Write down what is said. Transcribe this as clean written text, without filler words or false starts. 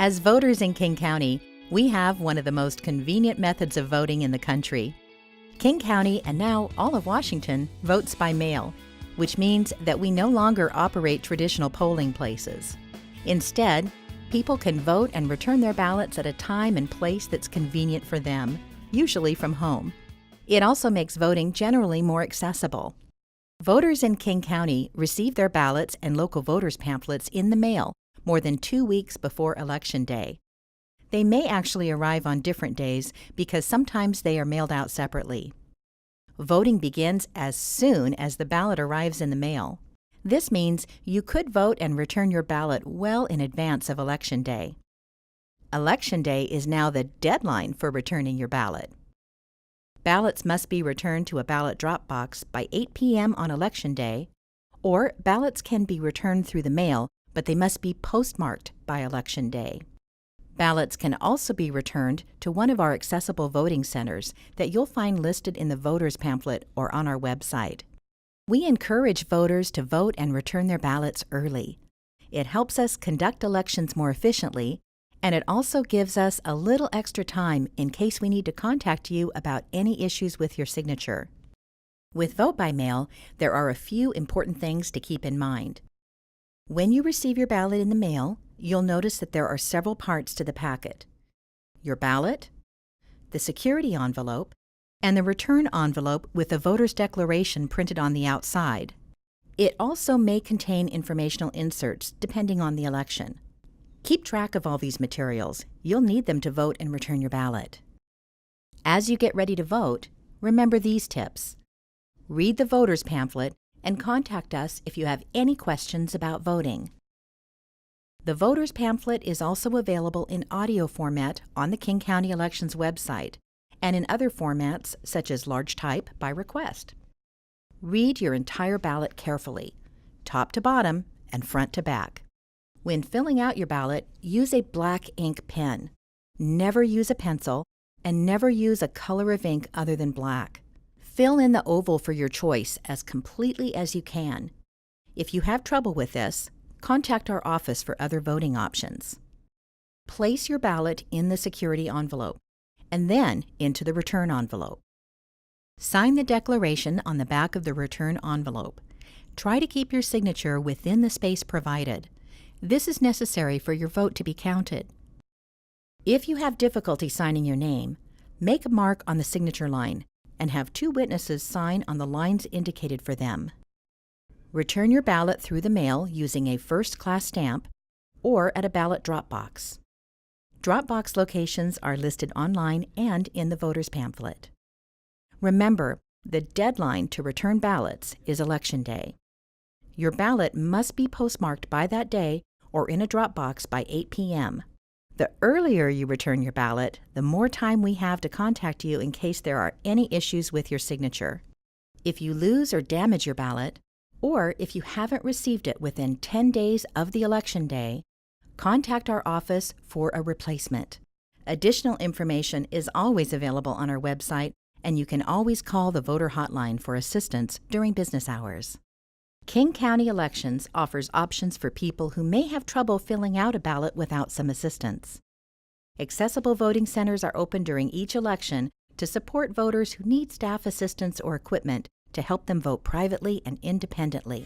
As voters in King County, we have one of the most convenient methods of voting in the country. King County, and now all of Washington, votes by mail, which means that we no longer operate traditional polling places. Instead, people can vote and return their ballots at a time and place that's convenient for them, usually from home. It also makes voting generally more accessible. Voters in King County receive their ballots and local voters' pamphlets in the mail more than 2 weeks before Election Day. They may actually arrive on different days because sometimes they are mailed out separately. Voting begins as soon as the ballot arrives in the mail. This means you could vote and return your ballot well in advance of Election Day. Election Day is now the deadline for returning your ballot. Ballots must be returned to a ballot drop box by 8 p.m. on Election Day, or ballots can be returned through the mail, but they must be postmarked by Election Day. Ballots can also be returned to one of our accessible voting centers that you'll find listed in the voters pamphlet or on our website. We encourage voters to vote and return their ballots early. It helps us conduct elections more efficiently, and it also gives us a little extra time in case we need to contact you about any issues with your signature. With Vote by Mail, there are a few important things to keep in mind. When you receive your ballot in the mail, you'll notice that there are several parts to the packet: your ballot, the security envelope, and the return envelope with the voter's declaration printed on the outside. It also may contain informational inserts depending on the election. Keep track of all these materials. You'll need them to vote and return your ballot. As you get ready to vote, remember these tips. Read the voters pamphlet and contact us if you have any questions about voting. The voters pamphlet is also available in audio format on the King County Elections website and in other formats such as large type by request. Read your entire ballot carefully, top to bottom and front to back. When filling out your ballot, use a black ink pen. Never use a pencil, and never use a color of ink other than black. Fill in the oval for your choice as completely as you can. If you have trouble with this, contact our office for other voting options. Place your ballot in the security envelope, and then into the return envelope. Sign the declaration on the back of the return envelope. Try to keep your signature within the space provided. This is necessary for your vote to be counted. If you have difficulty signing your name, make a mark on the signature line and have 2 witnesses sign on the lines indicated for them. Return your ballot through the mail using a first-class stamp or at a ballot drop box. Drop box locations are listed online and in the voters pamphlet. Remember, the deadline to return ballots is Election Day. Your ballot must be postmarked by that day or in a drop box by 8 p.m. The earlier you return your ballot, the more time we have to contact you in case there are any issues with your signature. If you lose or damage your ballot, or if you haven't received it within 10 days of the Election Day, contact our office for a replacement. Additional information is always available on our website, and you can always call the voter hotline for assistance during business hours. King County Elections offers options for people who may have trouble filling out a ballot without some assistance. Accessible voting centers are open during each election to support voters who need staff assistance or equipment to help them vote privately and independently.